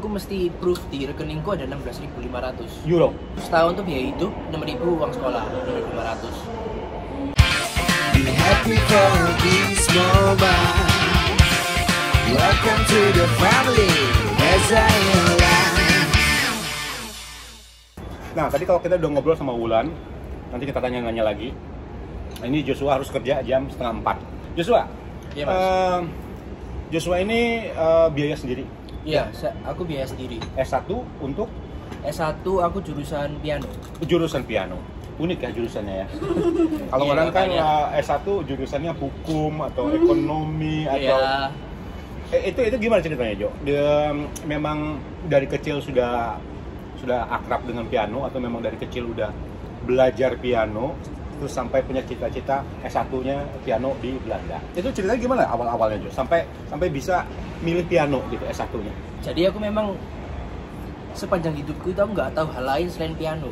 aku mesti proof di rekeningku ada 16.500 euro. setahun tuh biaya hidup, 6.000 uang sekolah, 6.500. Be happy for this moment. Welcome to the family as I am. Nah, tadi kalau kita udah ngobrol sama Wulan, nanti kita tanya-nanya lagi. Nah, ini Joshua harus kerja jam 3:30. Joshua, Iya, Mas. Joshua ini biaya sendiri. Iya, aku biaya sendiri. S1 untuk S1 aku jurusan piano. jurusan piano. Unik ya jurusannya ya. Kalau Iya, orang kan makanya. S1 jurusannya hukum atau ekonomi atau Iya. itu gimana ceritanya, Jo? Dia memang dari kecil sudah akrab dengan piano atau memang dari kecil udah belajar piano terus sampai punya cita-cita S1-nya piano di Belanda. Itu ceritanya gimana awal-awalnya, Jo? Sampai bisa milih piano gitu S1-nya. Jadi aku memang sepanjang hidupku itu aku nggak tahu hal lain selain piano.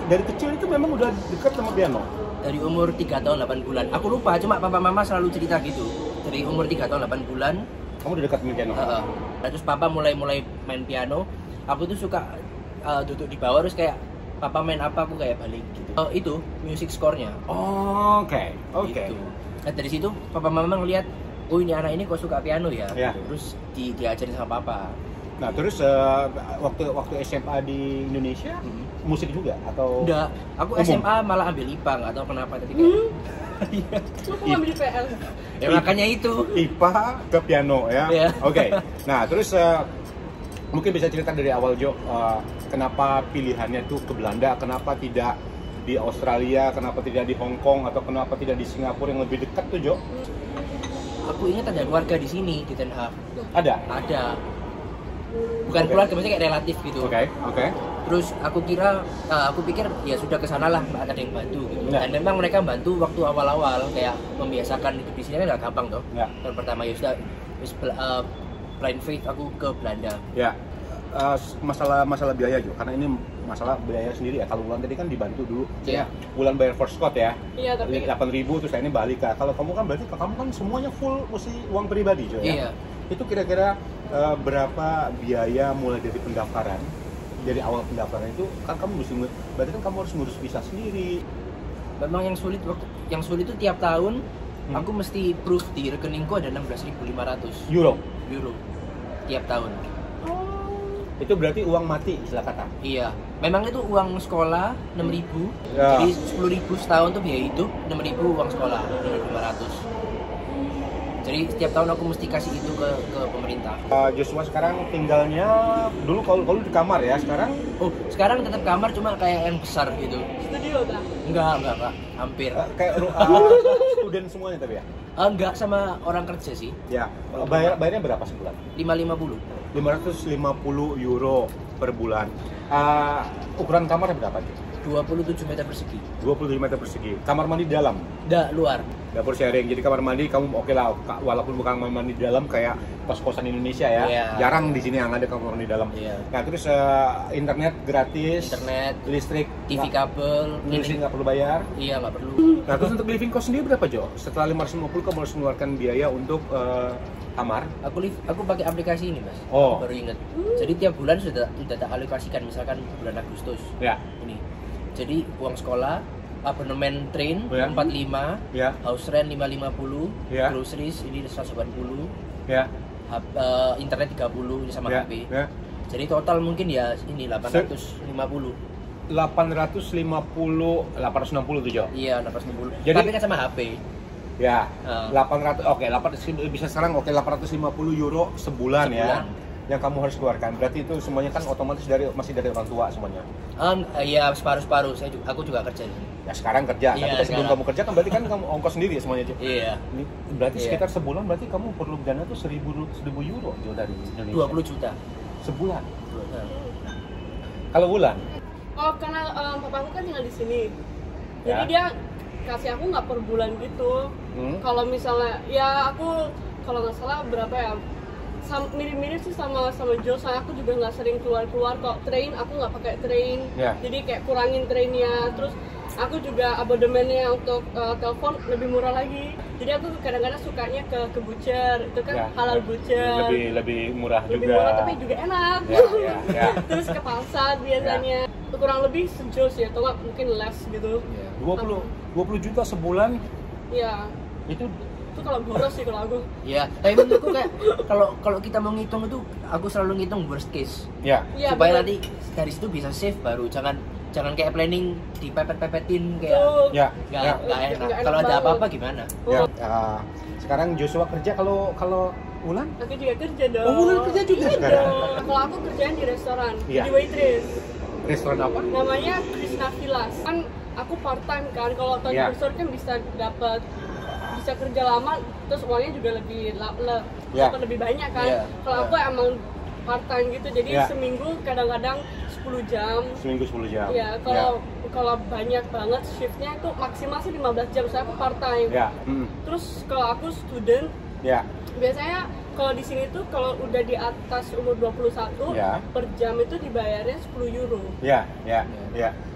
Dari kecil itu memang udah dekat sama piano. Dari umur 3 tahun 8 bulan. Aku lupa, cuma papa mama selalu cerita gitu. Dari umur 3 tahun 8 bulan, Kamu udah dekat sama piano? terus papa mulai main piano. Aku tuh suka duduk di bawah terus kayak papa main apa aku kayak balik gitu. Itu music score-nya. Oke. Gitu. Nah, dari situ papa mama ngeliat, oh ini anak ini kok suka piano ya. Ya. Terus diajarin sama papa. Nah, terus waktu SMA di Indonesia musik juga atau Udah, aku umum? SMA malah ambil IPA, nggak tahu kenapa tadi kayak. Aku ngambil PL. Ya makanya itu. IPA ke piano ya. Iya. Oke. Nah, terus mungkin bisa cerita dari awal, Jo, kenapa pilihannya tuh ke Belanda, kenapa tidak di Australia, kenapa tidak di Hong Kong atau kenapa tidak di Singapura yang lebih dekat tuh, Jo? Aku ingat ada keluarga di sini di Den Haag. Ada. Bukan Oke. keluarga, maksudnya kayak relatif gitu. Oke. Terus aku pikir ya sudah ke sana lah, ada yang bantu gitu. Ya. Dan memang mereka bantu waktu awal-awal kayak membiasakan hidup di sini kan nggak gampang toh. Ya. Tahun pertama ya sudah blind faith aku ke Belanda. Ya. Masalah biaya, Jo, karena ini masalah biaya sendiri ya. Kalau Wulan tadi kan dibantu dulu. Iya. Wulan bayar first cost ya. Iya, tapi 8.000 terus ini balik. Kalau kamu kan berarti kamu kan semuanya full mesti uang pribadi, Jo ya. Iya. Itu kira-kira berapa biaya mulai dari pendaftaran? Dari awal pendaftaran itu kan kamu mesti, berarti kan kamu harus ngurus visa sendiri. Memang yang sulit itu tiap tahun aku mesti proof di rekeningku ada 16.500 Euro. tiap tahun. Itu berarti uang mati istilah kata. Iya, memang itu uang sekolah 6.000, Ya. jadi 10.000 setahun tuh biaya hidup, 6.000 uang sekolah, 6.500. Jadi setiap tahun aku mesti kasih itu ke pemerintah. Joshua sekarang tinggalnya dulu kalau di kamar ya, sekarang Oh, sekarang tetap kamar cuma kayak yang besar gitu. studio tak? Enggak, Kak. Hampir. kayak student semuanya tapi ya. Enggak sama orang kerja sih. Ya, bayarnya berapa sebulan? 550. 550 euro per bulan. Ukuran kamarnya berapa, Jo? 27 meter persegi. 25 meter persegi. Kamar mandi di dalam. Luar. Dapur sharing. Jadi kamar mandi kamu oke lah, walaupun bukan kamar mandi di dalam kayak kos-kosan Indonesia ya. Iya. Jarang di sini yang ada kamar mandi di dalam. Iya. Nah, terus internet gratis, Internet, listrik, TV kabel, listrik nggak perlu bayar. Iya, nggak perlu. Nah, terus untuk living cost sendiri berapa, Jo? Setelah 550 kamu harus mengeluarkan biaya untuk kamar. Aku pakai aplikasi ini, Mas. Oh. Aku baru inget. Jadi tiap bulan sudah tak alokasikan, misalkan bulan Agustus. Ya. Ini. Jadi uang sekolah, abonemen train Ya. 45, Ya. house rent 550, Ya. groceries ini 180, Ya. internet 30 ini sama Ya. HP. Ya. Jadi total mungkin ya ini 850. 860 tuh, Jo. Iya, 860. Jadi- Tapi kan sama HP. Ya, Ah. 800. Oke, 800 bisa sekarang 850 euro sebulan ya. Sebulan. Yang kamu harus keluarkan. Berarti itu semuanya kan otomatis masih dari orang tua semuanya. Iya, separuh-separuh. Aku juga kerja di sini. Ya sekarang kerja. Iya, Tapi kan sebelum sekarang. kamu kerja kan berarti kan kamu ongkos sendiri ya semuanya, Jo. Iya. Ini berarti Iya. sekitar sebulan berarti kamu perlu dana tuh 1.000 euro, Jo, dari Indonesia. 20 juta. Sebulan. Nah. Kalau bulan? Oh, karena papaku kan tinggal di sini. Jadi Ya. dia kasih aku nggak per bulan gitu. Kalau misalnya, ya aku kalau nggak salah berapa ya? Mirip-mirip sih sama Jo, soalnya aku juga nggak sering keluar-keluar kok. Train aku nggak pakai train, Ya. jadi kayak kurangin trainnya. Terus aku juga abonemennya untuk telepon lebih murah lagi. Jadi aku kadang-kadang sukanya ke butcher, itu kan Ya, halal ya. butcher. Lebih murah Lebih juga. murah tapi juga enak. Ya. Terus ke pasar biasanya kurang lebih sejus ya, atau nggak mungkin less gitu. 20 juta sebulan Ya, itu itu kalau boros sih kalau aku. Ya, tapi menurutku kayak kalau kita mau ngitung itu, aku selalu ngitung worst case. ya. Iya, Supaya bener. nanti dari situ bisa save baru. Jangan kayak planning dipepet-pepetin kayak Tuh. Ya. nggak Ya. nggak enak. Nggak enak Kalau ada banget. apa-apa gimana? Ya. Sekarang Joshua kerja kalau Ulan? Aku juga kerja dong. Oh, Wulan kerja juga Iya sekarang? dong. Kalau aku kerjaan di restoran, Iya. di waitress. Restoran apa? Namanya Krishna Vilas. Kan aku part time kan. Kalau tahun Iya. besar kan bisa kerja lama, terus uangnya juga Iya. dapat lebih banyak kan. Iya. Kalau aku emang part time gitu, jadi Iya. seminggu kadang-kadang 10 jam. Seminggu 10 jam. Ya, kalau banyak banget shiftnya itu maksimal sih 15 jam. Saya aku part time. Ya. Terus kalau aku student, Ya. biasanya kalau di sini tuh kalau udah di atas umur 21 Ya. per jam itu dibayarnya 10 euro. Ya.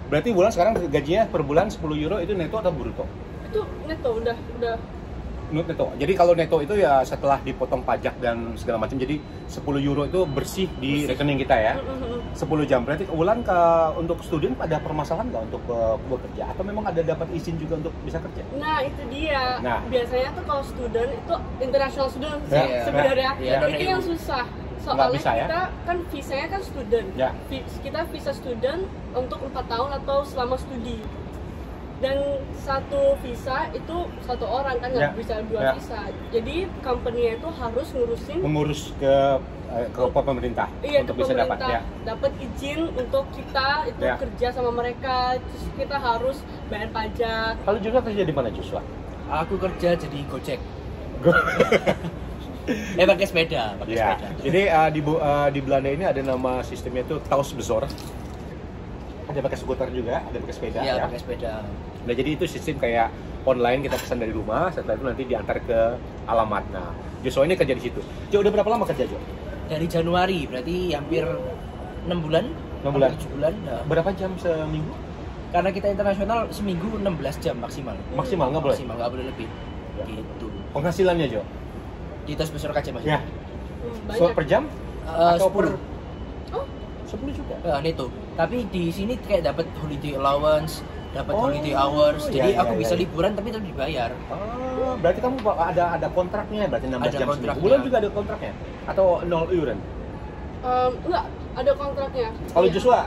Berarti Wulan sekarang gajinya per bulan 10 euro itu neto atau bruto? Itu neto udah Neto. Jadi kalau neto itu ya setelah dipotong pajak dan segala macam, jadi 10 euro itu bersih di rekening kita ya. 10 jam. Berarti Wulan untuk student ada permasalahan nggak untuk bekerja? Atau memang ada dapat izin juga untuk bisa kerja? Nah itu dia. Nah. Biasanya tuh kalau student itu international student Ya, sih sebenarnya. ya. Itu yang susah. Nggak Soalnya bisa, ya? kita kan visanya kan student. Ya. Kita visa student untuk 4 tahun atau selama studi. Dan satu visa itu satu orang kan Ya. nggak bisa 2 Ya. visa. Jadi company itu harus ngurusin Mengurus ke pemerintah iya, untuk ke bisa dapat pemerintah, ya. dapat izin untuk kita itu Ya. kerja sama mereka, terus kita harus bayar pajak. Kalau juga kerja di mana Joshua? Aku kerja jadi Gojek. Pakai sepeda, pakai Ya. sepeda. Jadi di Belanda ini ada nama sistemnya itu Tausbezor. Ada pakai skuter juga, ada pakai sepeda Iya, ya. pakai sepeda. Nah, jadi itu sistem kayak online, kita pesan dari rumah, setelah itu nanti diantar ke alamat. Nah, Joshua ini kerja di situ. Jo, udah berapa lama kerja, Jo? Dari Januari, berarti hampir 6 bulan. 6 bulan. Hampir 7 bulan. Nah, Berapa jam seminggu? karena kita internasional seminggu 16 jam maksimal. Maksimal, nggak boleh? Maksimal, nggak boleh lebih. Ya. Gitu. Penghasilannya, Jo? Di tas besar kaca Mas. Ya. Banyak. Per jam? Atau 10 Oh, 10 juga? neto. Tapi di sini kayak dapat holiday allowance, dapat Oh, holiday hours. Jadi iya, aku iya, bisa iya. liburan tapi tetap dibayar. Oh, berarti kamu ada kontraknya, berarti 16 Ada jam seminggu. kontraknya. Bulan juga ada kontraknya? Atau 0 euren? enggak, ada kontraknya. Kalau Iya. Joshua,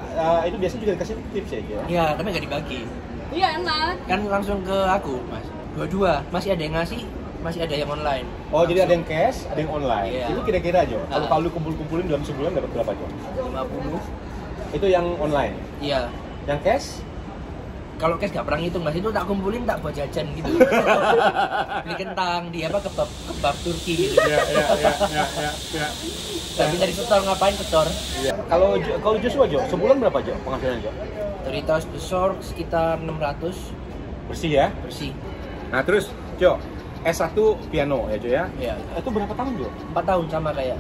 itu biasanya juga dikasih tips ya, Jo? Ya, tapi nggak dibagi. Iya enak. Kan langsung ke aku, Mas. Dua-dua. Masih ada yang ngasih, masih ada yang online. Oh, jadi ada Langsung. yang cash, ada yang online. Iya. Itu kira-kira, Jo? Ah. Kalau kumpul-kumpulin dalam sebulan dapat berapa, Jo? 50. Itu yang online. Iya. Yang cash? Kalau cash gak pernah ngitung, Mas. Itu tak kumpulin tak buat jajan gitu. Beli kentang di kebab Turki gitu. Iya. Gak bisa disetor, ngapain setor? Iya. Kalau Joshua, Jo, sebulan berapa, Jo? Penghasilan, Jo? Dari tas besar sekitar 600 Bersih ya? bersih. Nah, terus, Jo, S1 piano ya, Jo ya? Iya. Itu berapa tahun, Jo? 4 tahun sama kayak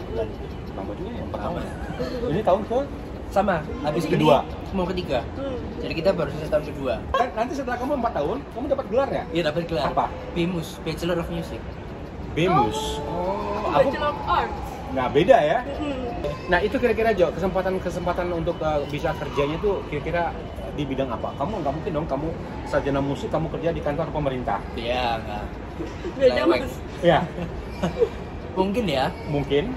Lama juga ya, 4 tahun. Sama. Ini tahun ke? Sama, habis Kedua. ini mau ketiga. Hmm. Jadi kita baru selesai tahun kedua. Kan nanti setelah kamu 4 tahun, kamu dapat gelarnya? Iya dapat gelar. Apa? BMUS, Bachelor of Music. BEMUS. Oh, Aku, Bachelor of Arts. nah beda ya. Hmm. Nah itu kira-kira Jo, kesempatan untuk bisa kerjanya tuh kira-kira di bidang apa? Kamu nggak mungkin dong kamu sarjana musik kamu kerja di kantor pemerintah. Iya, enggak. Beda Lewek. mas. Ya, Mungkin ya. mungkin.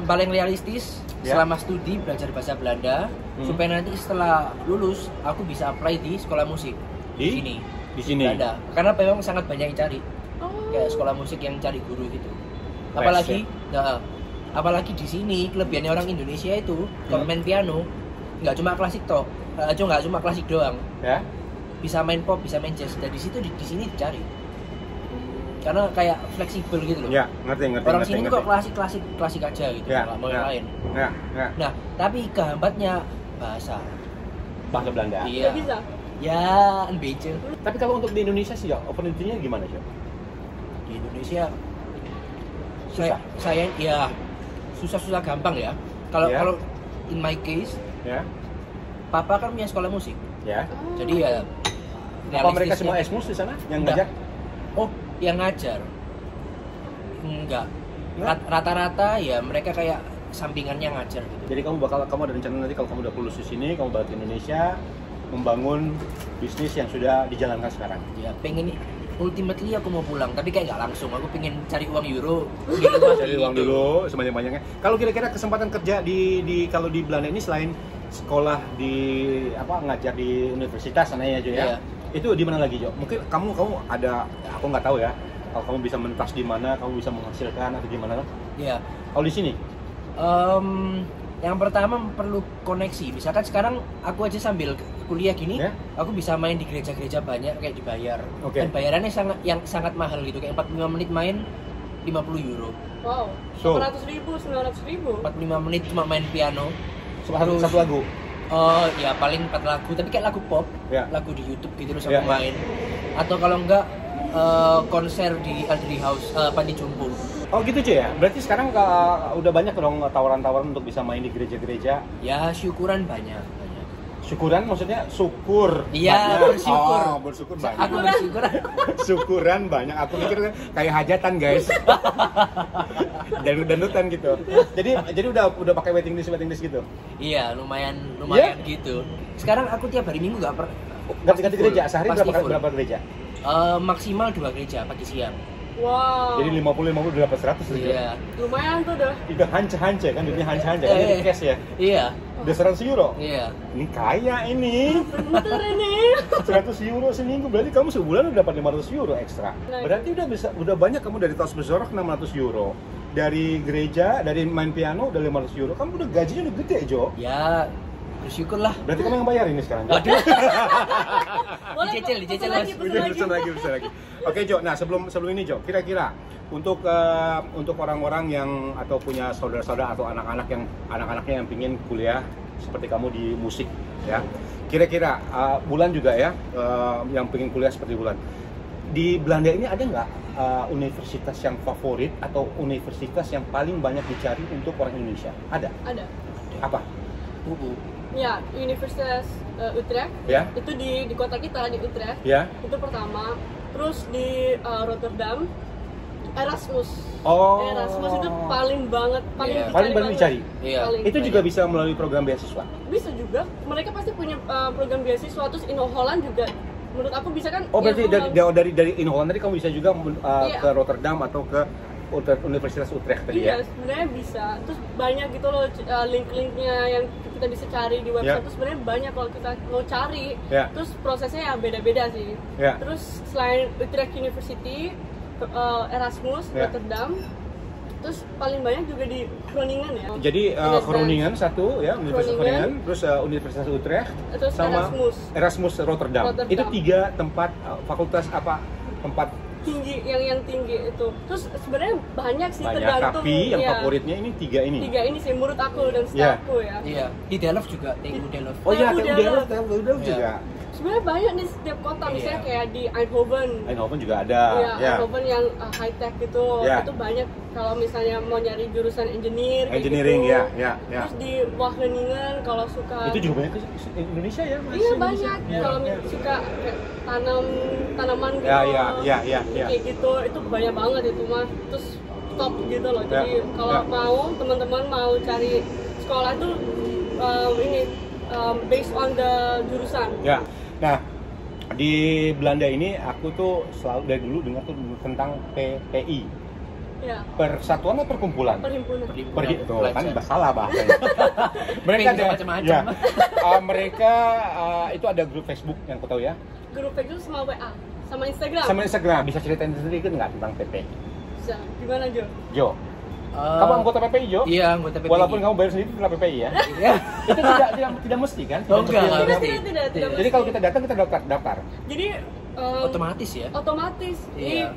Paling realistis Ya. selama studi belajar bahasa Belanda supaya nanti setelah lulus aku bisa apply di sekolah musik Di sini. Di sini. Belanda. Karena memang sangat banyak yang cari. Oh. Kayak sekolah musik yang cari guru gitu. Les, Apalagi di sini kelebihannya orang Indonesia itu kalau main piano nggak cuma klasik toh, nggak cuma klasik doang, Ya. bisa main pop, bisa main jazz. Dan di situ di sini dicari. Karena kayak fleksibel gitu loh. Ya, ngerti. Orang sini kok klasik aja gitu, Ya, nggak mau yang lain. Ya. Nah, tapi kehambatnya bahasa. Bahasa Belanda. Nggak Iya. bisa. Ya, NBC. Tapi kalau untuk di Indonesia sih, Jo, opportunity-nya gimana, Jo? Di Indonesia Susah. saya ya susah gampang ya. Kalau Ya. kalau in my case, Ya. papa kan punya sekolah musik. Ya. Jadi ya Apa mereka realistisnya- semua Esmus di sana yang Enggak. ngajar? Oh, yang ngajar? Enggak. Rata-rata ya mereka kayak sampingannya ngajar gitu. Jadi kamu ada rencana nanti kalau kamu udah lulus di sini, kamu balik ke Indonesia, membangun bisnis yang sudah dijalankan sekarang. Ya, pengen ultimately aku mau pulang, tapi kayak nggak langsung. Aku pengen cari uang euro, cari uang dulu sebanyak-banyaknya. Kalau kira-kira kesempatan kerja kalau di Belanda ini selain sekolah di ngajar di universitas sana ya Jo ya. Itu di mana lagi Jo? Mungkin kamu ada, aku nggak tahu ya. Kalau kamu bisa mentas di mana, kamu bisa menghasilkan atau gimana? Iya. Kalau di sini? Yang pertama perlu koneksi. Misalkan sekarang aku aja sambil kuliah gini, aku bisa main di gereja-gereja banyak kayak dibayar. Dan bayarannya sangat mahal gitu, kayak 45 menit main 50 euro. Wow. 800.000, 900.000. 45 menit cuma main piano. Satu lagu. Ya paling 4 lagu, tapi kayak lagu pop, lagu di YouTube gitu terus aku main. Atau kalau enggak konser di Elderly House, Panti Jompo. Oh gitu cuy ya? Berarti sekarang udah banyak dong tawaran-tawaran untuk bisa main di gereja-gereja? Ya syukuran banyak. Syukuran maksudnya syukur? Iya, bersyukur. Oh, bersyukur banyak. Aku bersyukur. Syukuran banyak, aku mikir kayak hajatan guys. Danutan gitu. Jadi udah pakai waiting list gitu? Iya, lumayan gitu. Sekarang aku tiap hari Minggu nggak pernah. Ganti gereja, sehari berapa gereja? Maksimal 2 gereja pagi siang. Wow. Jadi 50 dapat 100 Iya. Lumayan tuh dah. Itu hanca-hanca kan, duitnya hanca-hanca kan jadi cash ya? Iya. Udah 100 euro? Iya. Ini kaya ini. Bentar ini. 100 euro seminggu, berarti kamu sebulan udah dapat 500 euro ekstra. Berarti udah banyak kamu dari tos besorok 600 euro. Dari gereja, dari main piano udah 500 euro. Kamu udah gajinya udah gede, Jo. Ya, bersyukur lah. Berarti kamu yang bayar ini sekarang. Aduh. Boleh, Dicicil lagi. Oke Jo, nah sebelum ini Jo, kira-kira untuk orang-orang yang atau punya saudara-saudara atau anak-anaknya yang pingin kuliah seperti kamu di musik ya, kira-kira Bulan juga ya yang pingin kuliah seperti Bulan di Belanda ini ada nggak universitas yang favorit atau universitas yang paling banyak dicari untuk orang Indonesia? Ada. Apa? Ya, Universitas Utrecht. Ya. Itu di kota kita di Utrecht. Ya. Itu pertama. Terus di Rotterdam Erasmus. Oh. Erasmus itu paling banget dicari. Iya. Itu juga bisa melalui program beasiswa. Bisa juga. Mereka pasti punya program beasiswa. Terus In Holland juga. Menurut aku bisa kan. Oh berarti dari In Holland tadi kamu bisa juga ke Rotterdam atau ke Universitas Utrecht tadi ya? Iya, sebenarnya bisa. Terus banyak gitu loh link-linknya yang kita bisa cari di website. Terus sebenarnya banyak kalau kita mau cari. Terus prosesnya ya beda-beda sih. Terus selain Utrecht University, Erasmus, Rotterdam, terus paling banyak juga di Groningen ya. Jadi Groningen satu ya, Universitas Groningen, terus Universitas Utrecht, terus sama Erasmus Rotterdam. Itu 3 tempat fakultas tempat tinggi yang tinggi itu. Terus sebenarnya banyak sih tergantung. Tapi yang favoritnya ini 3 ini. 3 ini sih menurut aku dan setahu ya. Iya. Di Delft juga, TU Delft. Oh iya, TU Delft juga. Sebenarnya banyak nih setiap kota, misalnya kayak di Eindhoven. Eindhoven juga ada. Iya, Eindhoven yang high tech gitu. Itu banyak kalau misalnya mau nyari jurusan engineering gitu. Ya. Terus di Wageningen kalau suka. Itu juga banyak ke Indonesia ya? Iya banyak. Kalau suka kayak tanaman gitu. Iya. Kayak gitu, itu banyak banget itu mah. Terus top gitu loh. Jadi kalau mau teman-teman mau cari sekolah tuh based on the jurusan. Ya. Nah, di Belanda ini aku tuh selalu dari dulu dengar tuh tentang PPI. Ya. Persatuan atau perkumpulan? Perhimpunan. Kan salah bahasanya. Mereka ada macam-macam. Mereka itu ada grup Facebook yang aku tahu ya. Grup Facebook sama WA, sama Instagram. Sama Instagram. Bisa ceritain sedikit nggak tentang PPI? Bisa. Gimana Jo? Kamu anggota PPI Jo? Iya, anggota PPI. Walaupun kamu bayar sendiri kena PPI ya? Itu tidak mesti kan? Tidak mesti. Jadi kalau kita datang kita daftar. Jadi otomatis ya? Otomatis. Iya.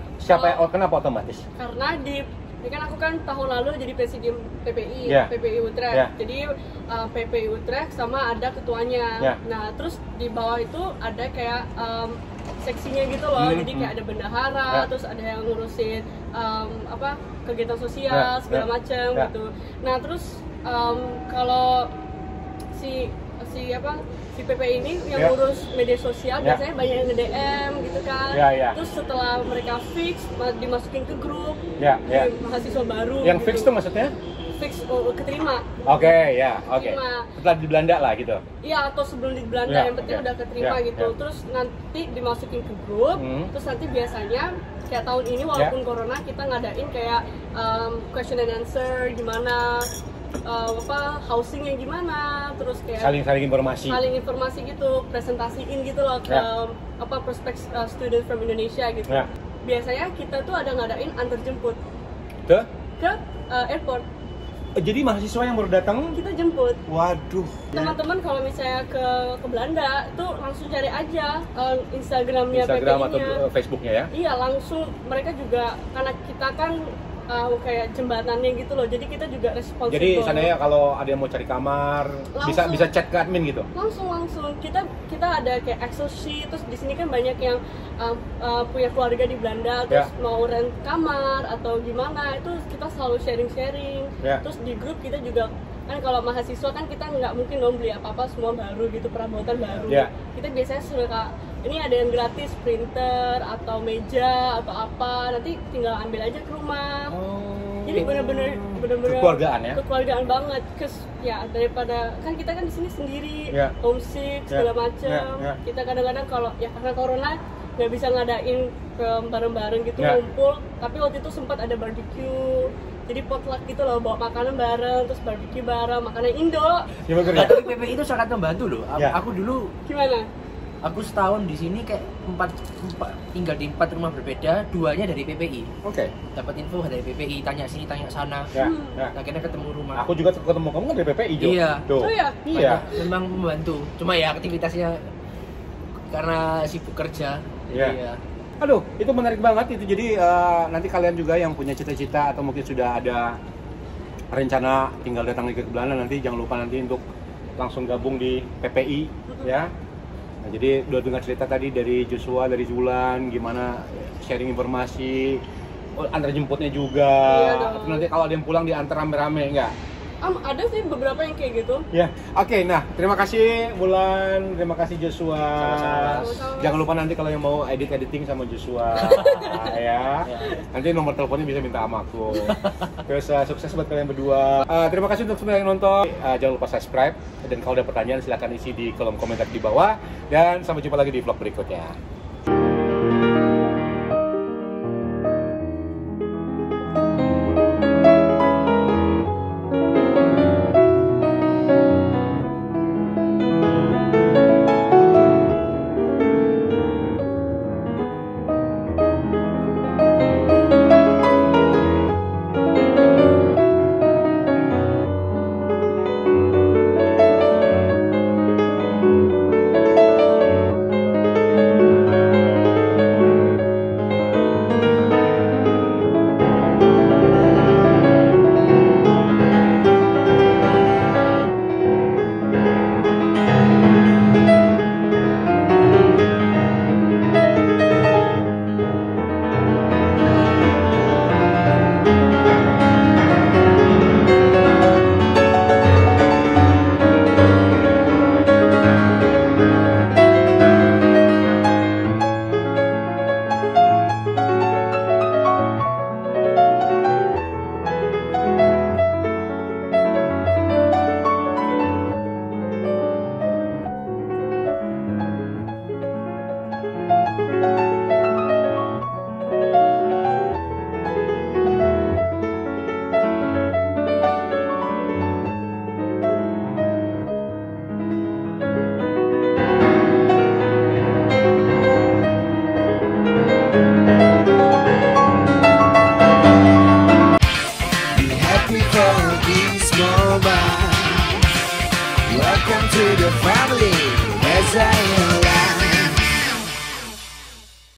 Kenapa otomatis? Karena ini kan aku kan tahun lalu jadi presidium PPI, PPI Utrecht. Jadi PPI Utrecht sama ada ketuanya. Nah, terus di bawah itu ada kayak seksinya gitu loh. Jadi kayak ada bendahara, terus ada yang ngurusin kegiatan sosial segala macam gitu. Nah, terus kalau si PPI ini yang ngurus media sosial biasanya banyak yang nge-DM gitu kan. Terus setelah mereka fix dimasukin ke grup mahasiswa baru. Yang gitu. fix tuh maksudnya? Fix keterima. Oke. Setelah di Belanda lah gitu. Iya, atau sebelum di Belanda yang penting udah keterima gitu. Terus nanti dimasukin ke grup. Terus nanti biasanya kayak tahun ini walaupun corona kita ngadain kayak question and answer gimana housing yang gimana, terus kayak saling informasi gitu, presentasiin gitu loh ke prospek student from Indonesia gitu. Biasanya kita tuh ada ngadain antar jemput ke airport. Jadi mahasiswa yang baru datang kita jemput. Waduh. Teman-teman kalau misalnya ke Belanda tuh langsung cari aja Instagram atau Facebooknya ya. Iya, langsung mereka juga karena kita kan kayak jembatannya gitu loh, jadi kita juga responsibel. Jadi seandainya kalau ada yang mau cari kamar bisa chat ke admin gitu. Langsung kita ada kayak Excel sheet, terus di sini kan banyak yang punya keluarga di Belanda, terus mau rent kamar atau gimana, itu kita selalu sharing. Terus di grup kita juga kan kalau mahasiswa kan kita nggak mungkin dong beli apa-apa semua baru gitu, perabotan baru. Kita biasanya suka ini ada yang gratis printer atau meja atau apa, nanti tinggal ambil aja ke rumah. Jadi bener-bener kekeluargaan banget. Ya daripada kan kita kan di sini sendiri, homesick segala macam. Kita kadang-kadang kalau ya karena corona nggak bisa ngadain bareng-bareng gitu ngumpul, tapi waktu itu sempat ada barbecue. Jadi potluck gitu loh, bawa makanan bareng, terus barbecue bareng, makanan Indo. Tapi PPI itu sangat membantu loh. Aku dulu gimana? Aku setahun di sini kayak tinggal di 4 rumah berbeda, 2-nya dari PPI. Dapat info dari PPI, tanya sini tanya sana. Akhirnya ketemu rumah. Aku juga ketemu kamu kan dari PPI Jo. Iya. Oh iya. Iya. Memang membantu. Cuma ya aktivitasnya karena sibuk kerja. Iya. Aduh, itu menarik banget itu. Jadi nanti kalian juga yang punya cita-cita atau mungkin sudah ada rencana tinggal datang ke Belanda, nanti jangan lupa nanti untuk langsung gabung di PPI ya. Nah, jadi udah dengar cerita tadi dari Joshua, dari Zulan, gimana sharing informasi, antar jemputnya juga. Nanti kalau ada yang pulang diantar rame-rame enggak? Ada sih beberapa yang kayak gitu. Ya, oke. Nah, terima kasih Bulan, terima kasih Joshua. Sama-sama. Jangan lupa nanti kalau yang mau editing sama Joshua, ya. Nanti nomor teleponnya bisa minta sama aku. Terus sukses buat kalian berdua. Terima kasih untuk semua yang nonton. Jangan lupa subscribe, dan kalau ada pertanyaan silahkan isi di kolom komentar di bawah. Dan sampai jumpa lagi di vlog berikutnya. Welcome to the family.